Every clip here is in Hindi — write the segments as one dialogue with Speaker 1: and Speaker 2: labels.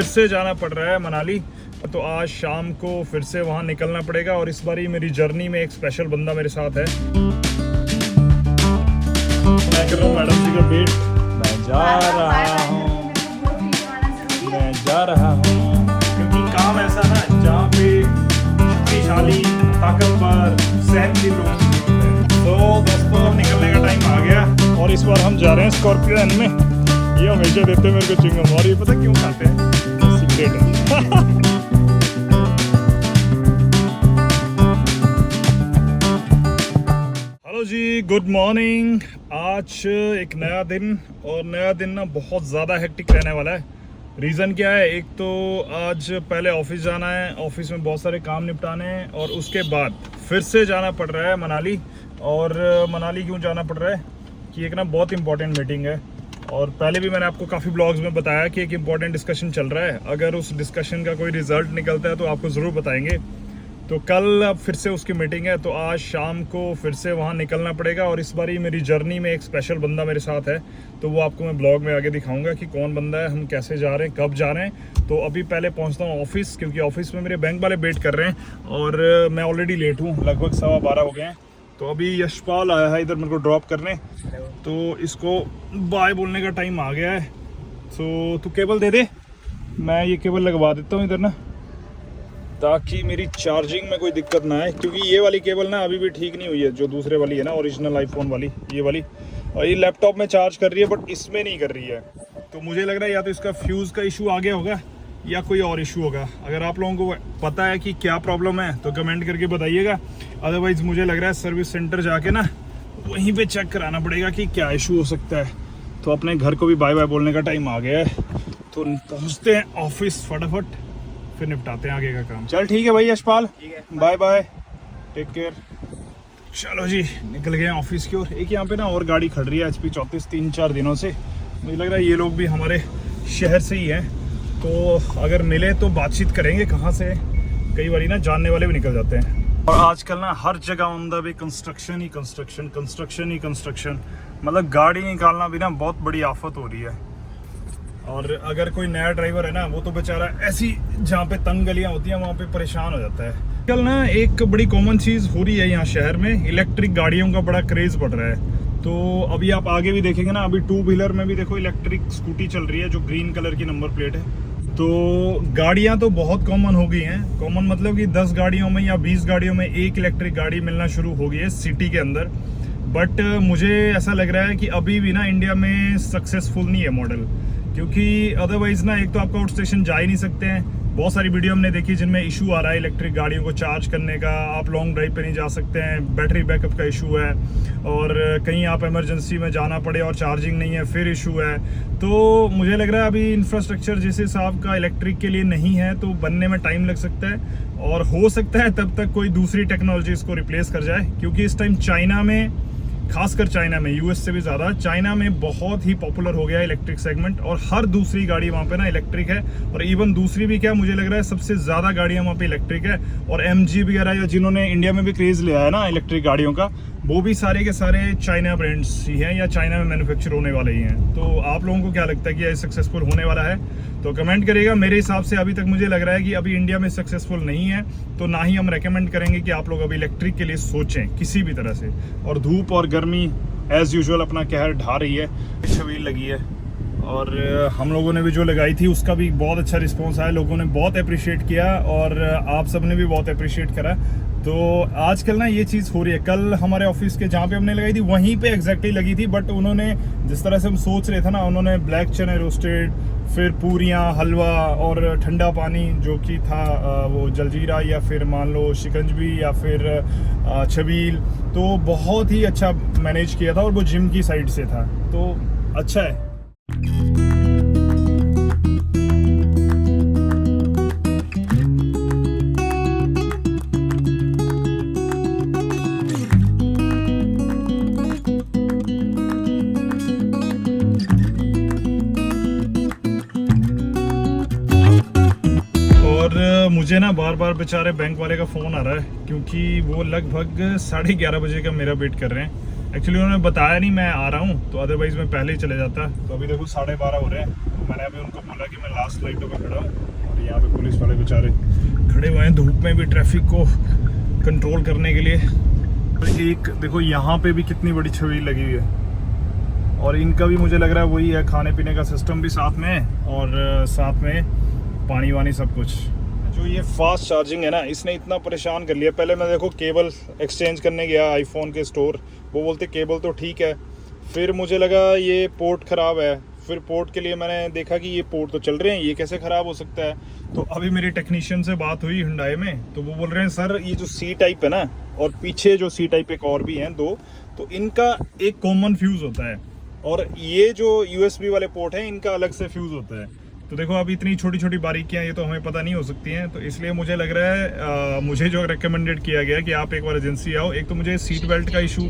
Speaker 1: फिर से जाना पड़ रहा है मनाली। तो आज शाम को फिर से वहाँ निकलना पड़ेगा और इस बारी मेरी जर्नी में एक स्पेशल बंदा मेरे साथ है। मैं कर रहा हूँ मैडम जी का वेट। मैं जा रहा हूँ क्योंकि काम ऐसा है जहाँ पे शक्तिशाली ताकतवर सहनशील लोग। तो दोस्तों निकलने का टाइम आ गया और इस बार हम जा रहे हैं स्कॉर्पियो एन में। ये हमेशा देते हैं मेरे को चिंगम और ये पता क्यों खाते हैं, सीक्रेट है। हेलो जी, गुड मॉर्निंग। आज एक नया दिन और नया दिन ना बहुत ज़्यादा हेक्टिक रहने वाला है। रीज़न क्या है, एक तो आज पहले ऑफिस जाना है, ऑफिस में बहुत सारे काम निपटाने हैं और उसके बाद फिर से जाना पड़ रहा है मनाली। और मनाली क्यों जाना पड़ रहा है कि एक ना बहुत इंपॉर्टेंट मीटिंग है और पहले भी मैंने आपको काफ़ी ब्लॉग्स में बताया कि एक इम्पॉर्टेंट डिस्कशन चल रहा है। अगर उस डिस्कशन का कोई रिजल्ट निकलता है तो आपको ज़रूर बताएंगे। तो कल अब फिर से उसकी मीटिंग है, तो आज शाम को फिर से वहाँ निकलना पड़ेगा और इस बारी मेरी जर्नी में एक स्पेशल बंदा मेरे साथ है। तो वो आपको मैं ब्लॉग में आगे दिखाऊंगा कि कौन बंदा है, हम कैसे जा रहे हैं, कब जा रहे हैं। तो अभी पहले पहुँचता हूँ ऑफिस, क्योंकि ऑफिस में मेरे बैंक वाले वेट कर रहे हैं और मैं ऑलरेडी लेट हूँ, लगभग 12:15 हो गए हैं। तो अभी यशपाल आया है इधर मेरे को ड्रॉप करने, तो इसको बाय बोलने का टाइम आ गया है। तो तू केबल दे दे, मैं ये केबल लगवा देता हूँ इधर ना, ताकि मेरी चार्जिंग में कोई दिक्कत ना आए। क्योंकि ये वाली केबल ना अभी भी ठीक नहीं हुई है, जो दूसरे वाली है ना, ओरिजिनल आईफोन वाली, ये वाली। और ये लैपटॉप में चार्ज कर रही है बट इसमें नहीं कर रही है। तो मुझे लग रहा है या तो इसका फ्यूज़ का इशू आ गया होगा या कोई और इशू होगा। अगर आप लोगों को पता है कि क्या प्रॉब्लम है तो कमेंट करके बताइएगा। अदरवाइज़ मुझे लग रहा है सर्विस सेंटर जाके ना वहीं पे चेक कराना पड़ेगा कि क्या इशू हो सकता है। तो अपने घर को भी बाय बाय बोलने का टाइम आ गया है, तो पहुँचते हैं ऑफिस फटाफट, फिर निपटाते हैं आगे का काम। चल ठीक है भाई Yashpal, bye bye, take care. चलो जी, निकल गए ऑफिस की ओर। एक यहाँ पे ना और गाड़ी खड़ रही है HP 34 3-4 दिनों से। मुझे लग रहा है ये लोग भी हमारे शहर से ही हैं, तो अगर मिले तो बातचीत करेंगे कहाँ से। कई बार ना जानने वाले भी निकल जाते हैं। और आजकल ना हर जगह मतलब भी कंस्ट्रक्शन ही कंस्ट्रक्शन, कंस्ट्रक्शन ही कंस्ट्रक्शन। मतलब गाड़ी निकालना भी ना बहुत बड़ी आफत हो रही है। और अगर कोई नया ड्राइवर है ना, वो तो बेचारा ऐसी जहाँ पे तंग गलियाँ होती हैं वहाँ पे परेशान हो जाता है। कल ना एक बड़ी कॉमन चीज़ हो रही है यहाँ शहर में, इलेक्ट्रिक गाड़ियों का बड़ा क्रेज़ बढ़ रहा है। तो अभी आप आगे भी देखेंगे ना, अभी 2 व्हीलर में भी देखो इलेक्ट्रिक स्कूटी चल रही है जो ग्रीन कलर की नंबर प्लेट है। तो गाड़ियाँ तो बहुत कॉमन हो गई हैं। कॉमन मतलब कि 10 गाड़ियों में या 20 गाड़ियों में एक इलेक्ट्रिक गाड़ी मिलना शुरू हो गई है सिटी के अंदर। बट मुझे ऐसा लग रहा है कि अभी भी ना इंडिया में सक्सेसफुल नहीं है मॉडल, क्योंकि अदरवाइज़ ना एक तो आप आउट स्टेशन जा ही नहीं सकते हैं। बहुत सारी वीडियो हमने देखी जिनमें इशू आ रहा है इलेक्ट्रिक गाड़ियों को चार्ज करने का, आप लॉन्ग ड्राइव पे नहीं जा सकते हैं, बैटरी बैकअप का इशू है, और कहीं आप इमरजेंसी में जाना पड़े और चार्जिंग नहीं है फिर इशू है। तो मुझे लग रहा है अभी इंफ्रास्ट्रक्चर जिस हिसाब का इलेक्ट्रिक के लिए नहीं है, तो बनने में टाइम लग सकता है। और हो सकता है तब तक कोई दूसरी टेक्नोलॉजी इसको रिप्लेस कर जाए, क्योंकि इस टाइम चाइना में, खासकर चाइना में, यूएस से भी ज़्यादा चाइना में बहुत ही पॉपुलर हो गया है इलेक्ट्रिक सेगमेंट। और हर दूसरी गाड़ी वहाँ पे ना इलेक्ट्रिक है। और इवन दूसरी भी क्या, मुझे लग रहा है सबसे ज़्यादा गाड़ियाँ वहाँ पे इलेक्ट्रिक है। और MG वगैरह या जिन्होंने इंडिया में भी क्रेज़ लिया है ना इलेक्ट्रिक गाड़ियों का, वो भी सारे के सारे चाइना ब्रांड्स ही हैं या चाइना में मैन्युफैक्चर होने वाले ही हैं। तो आप लोगों को क्या लगता है कि ये सक्सेसफुल होने वाला है? तो कमेंट करिएगा। मेरे हिसाब से अभी तक मुझे लग रहा है कि अभी इंडिया में सक्सेसफुल नहीं है, तो ना ही हम रेकमेंड करेंगे कि आप लोग अभी इलेक्ट्रिक के लिए सोचें किसी भी तरह से। और धूप और गर्मी एज़ यूजुअल अपना कहर ढा रही है। छबील लगी है और हम लोगों ने भी जो लगाई थी उसका भी बहुत अच्छा रिस्पॉन्स आया, लोगों ने बहुत अप्रिशिएट किया और आप सब ने भी बहुत अप्रिशिएट करा। तो आजकल ना ये चीज़ हो रही है। कल हमारे ऑफिस के जहाँ पे हमने लगाई थी वहीं पे एग्जैक्टली लगी थी, बट उन्होंने जिस तरह से हम सोच रहे थे ना, उन्होंने ब्लैक चने रोस्टेड, फिर पूरियाँ, हलवा और ठंडा पानी जो कि था वो जलजीरा या फिर मान लो शिकंजवी या फिर छबील, तो बहुत ही अच्छा मैनेज किया था। और वो जिम की साइड से था, तो अच्छा है। मुझे ना बार बार बेचारे बैंक वाले का फ़ोन आ रहा है, क्योंकि वो लगभग 11:30 बजे का मेरा वेट कर रहे हैं। एक्चुअली उन्होंने बताया नहीं मैं आ रहा हूँ, तो अदरवाइज मैं पहले ही चले जाता। तो अभी देखो 12:30 हो रहे हैं, तो मैंने अभी उनको बोला कि मैं लास्ट लाइटों पे खड़ा हूँ और यहाँ पे पुलिस वाले बेचारे खड़े हुए हैं धूप में भी ट्रैफिक को कंट्रोल करने के लिए। एक देखो यहाँ पे भी कितनी बड़ी छवि लगी हुई है, और इनका भी मुझे लग रहा है वही है, खाने पीने का सिस्टम भी साथ में है और साथ में पानी वानी सब कुछ। जो ये फास्ट चार्जिंग है ना, इसने इतना परेशान कर लिया। पहले मैं देखो केबल एक्सचेंज करने गया आईफोन के स्टोर, वो बोलते केबल तो ठीक है, फिर मुझे लगा ये पोर्ट ख़राब है, फिर पोर्ट के लिए मैंने देखा कि ये पोर्ट तो चल रहे हैं, ये कैसे ख़राब हो सकता है। तो अभी मेरी टेक्नीशियन से बात हुई हुंडई में, तो वो बोल रहे हैं सर ये जो सी टाइप है ना, और पीछे जो सी टाइप एक और भी हैं 2, तो इनका एक कॉमन फ्यूज़ होता है, और ये जो यूएसबी वाले पोर्ट हैं इनका अलग से फ्यूज़ होता है। तो देखो अभी इतनी छोटी छोटी बारीकियां ये तो हमें पता नहीं हो सकती हैं, तो इसलिए मुझे लग रहा है मुझे जो रिकमेंडेड किया गया कि आप एक बार एजेंसी आओ। एक तो मुझे सीट बेल्ट का इशू,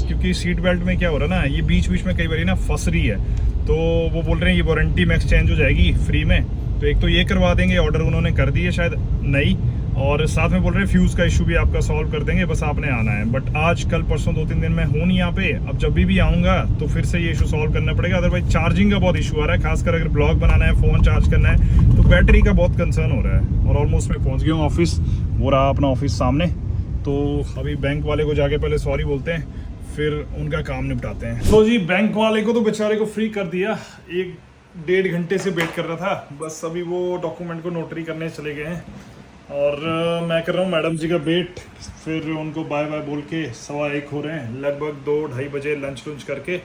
Speaker 1: क्योंकि सीट बेल्ट में क्या हो रहा है ना, ये बीच बीच में कई बार ना फंस रही है, तो वो बोल रहे हैं ये वारंटी में एक्सचेंज हो जाएगी फ्री में। तो एक तो ये करवा देंगे, ऑर्डर उन्होंने कर दी है शायद नई, और साथ में बोल रहे हैं फ्यूज़ का इशू भी आपका सॉल्व कर देंगे, बस आपने आना है। बट आज कल परसों 2-3 दिन में हूँ नहीं यहाँ पे, अब जब भी आऊँगा तो फिर से ये इशू सॉल्व करना पड़ेगा। अदरवाइज चार्जिंग का बहुत इशू आ रहा है, खासकर अगर ब्लॉग बनाना है, फ़ोन चार्ज करना है, तो बैटरी का बहुत कंसर्न हो रहा है। और ऑलमोस्ट मैं पहुँच गया हूँ ऑफिस, वो रहा अपना ऑफिस सामने। तो अभी बैंक वाले को जाके पहले सॉरी बोलते हैं, फिर उनका काम निपटाते हैं। तो जी बैंक वाले को तो बेचारे को फ्री कर दिया, 1-1.5 घंटे से वेट कर रहा था, बस अभी वो डॉक्यूमेंट को नोटरी करने चले गए हैं, और मैं कर रहा हूँ मैडम जी का वेट। फिर उनको बाय बाय बोल के 1:15 हो रहे हैं, लगभग 2-2:30 बजे लंच करके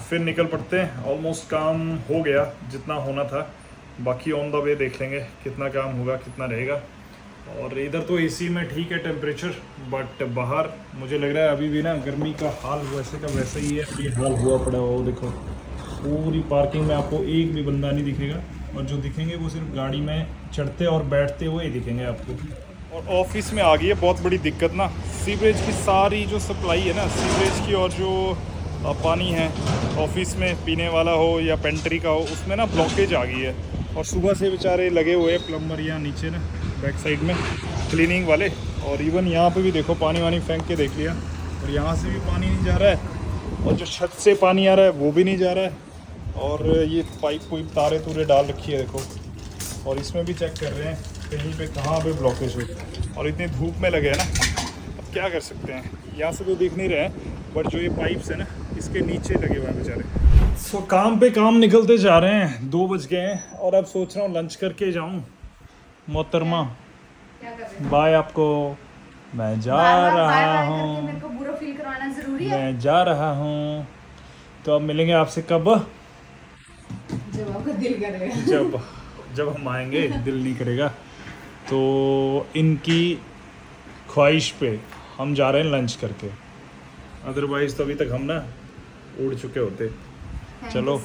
Speaker 1: फिर निकल पड़ते हैं। ऑलमोस्ट काम हो गया जितना होना था, बाकी ऑन द वे देख लेंगे कितना काम होगा, कितना रहेगा। और इधर तो एसी में ठीक है टेम्परेचर, बट बाहर मुझे लग रहा है अभी भी ना गर्मी का हाल वैसे का वैसा ही है। ये हाल हुआ पड़ा हो, देखो पूरी पार्किंग में आपको एक भी बंदा नहीं दिखेगा, और जो दिखेंगे वो सिर्फ गाड़ी में चढ़ते और बैठते हुए ही दिखेंगे आपको। और ऑफिस में आ गई है बहुत बड़ी दिक्कत ना, सीवरेज की सारी जो सप्लाई है ना सीवरेज की, और जो पानी है ऑफिस में पीने वाला हो या पेंट्री का हो, उसमें ना ब्लॉकेज आ गई है। और सुबह से बेचारे लगे हुए हैं प्लम्बर यहाँ नीचे ना बैक साइड में क्लीनिंग वाले, और इवन यहाँ पे भी देखो पानी वानी फेंक के देख लिया, और यहाँ से भी पानी नहीं जा रहा है, और जो छत से पानी आ रहा है वो भी नहीं जा रहा है। और ये पाइप कोई तारे तूरे डाल रखी है देखो, और इसमें भी चेक कर रहे हैं कहीं पे कहाँ पे ब्लॉकेज हो। और इतनी धूप में लगे हैं ना, अब क्या कर सकते हैं, यहाँ से तो दिख नहीं रहे हैं, बट जो ये पाइप्स है ना इसके नीचे लगे हुए हैं बेचारे। सो काम पे काम निकलते जा रहे हैं, 2 बज गए हैं, और अब सोच रहा हूँ लंच करके जाऊँ। मोहतरमा बाय आपको, मैं जा रहा हूँ, मैं जा रहा हूँ। तो अब मिलेंगे आपसे कब?
Speaker 2: जब आपका दिल करेगा।
Speaker 1: जब हम आएंगे दिल नहीं करेगा। तो इनकी ख्वाहिश पे हम जा रहे हैं लंच करके, अदरवाइज तो अभी तक हम ना उड़ चुके होते। चलो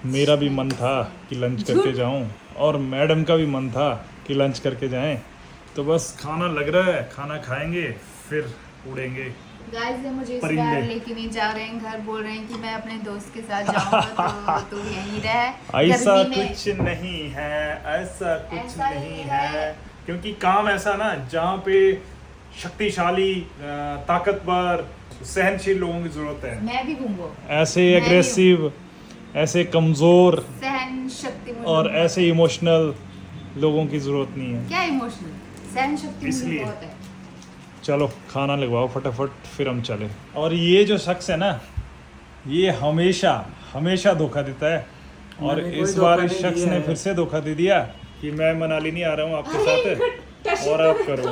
Speaker 1: मेरा भी मन था कि लंच करके जाऊं, और मैडम का भी मन था कि लंच करके जाएं, तो बस खाना लग रहा है, खाना खाएंगे फिर उड़ेंगे।
Speaker 2: गाइस ये मुझे इस बार लेके नहीं जा रहे हैं, घर बोल रहे हैं कि मैं अपने दोस्त के साथ जाऊंगा, तो तू यहीं रह।
Speaker 1: ऐसा कुछ नहीं है, ऐसा कुछ नहीं है, क्योंकि काम ऐसा ना जहाँ पे शक्तिशाली, ताकतवर, सहनशील लोगों की जरूरत है।
Speaker 2: मैं भी घूमूंगा,
Speaker 1: ऐसे एग्रेसिव, ऐसे कमजोर,
Speaker 2: सहन शक्ति,
Speaker 1: और ऐसे इमोशनल लोगों की जरूरत नहीं है।
Speaker 2: क्या इमोशनल, सहन शक्ति
Speaker 1: इसलिए
Speaker 2: बहुत है।
Speaker 1: चलो खाना लगवाओ फटाफट, फिर हम चले। और ये जो शख्स है ना, ये हमेशा धोखा देता है, और इस बार इस शख्स ने फिर से धोखा दे दिया कि मैं मनाली नहीं आ रहा हूँ आपके साथ, और आप करो।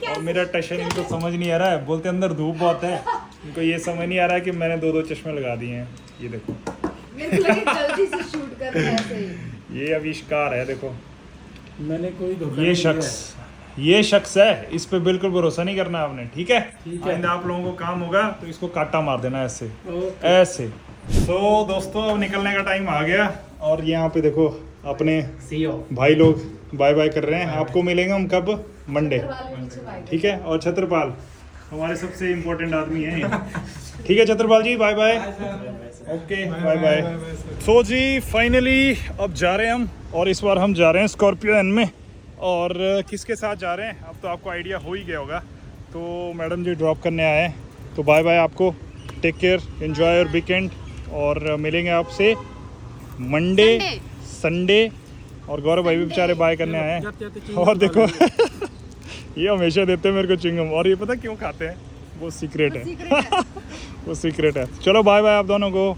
Speaker 1: और मेरा टशन इनको समझ नहीं आ रहा है, बोलते अंदर धूप बहुत है, इनको ये समझ नहीं आ रहा है कि मैंने 2-2 चश्मे लगा दिए हैं। ये देखो
Speaker 2: जल्दी से शूट कर रहे हैं,
Speaker 1: ये आविष्कार है देखो।
Speaker 3: मैंने कोई धोखा
Speaker 1: ये शख्स है, इस पे बिल्कुल भरोसा नहीं करना आपने, ठीक है? आइंदा आप लोगों को काम होगा तो इसको काटा मार देना ऐसे ऐसे। तो दोस्तों अब निकलने का टाइम आ गया, और यहाँ पे देखो अपने भाई लोग बाय बाय कर रहे हैं। आपको मिलेंगे हम कब? मंडे, ठीक है? और छत्रपाल हमारे सबसे इम्पोर्टेंट आदमी है, ठीक है Chhatrapal ji, bye bye, okay bye bye. So जी फाइनली अब जा रहे हैं हम, और इस बार हम जा रहे हैं स्कॉर्पियो एन में। और किसके साथ जा रहे हैं अब तो आपको आइडिया हो ही गया होगा। तो मैडम जी ड्रॉप करने आए हैं, तो बाय बाय आपको, take care, enjoy your weekend और मिलेंगे आपसे मंडे संडे। और गौरव भाई भी बेचारे बाय करने आए हैं। और देखो ये हमेशा देते हैं मेरे को चिंगम, और ये पता क्यों खाते हैं, वो सीक्रेट है। वो सीक्रेट है। चलो बाय बाय आप दोनों को।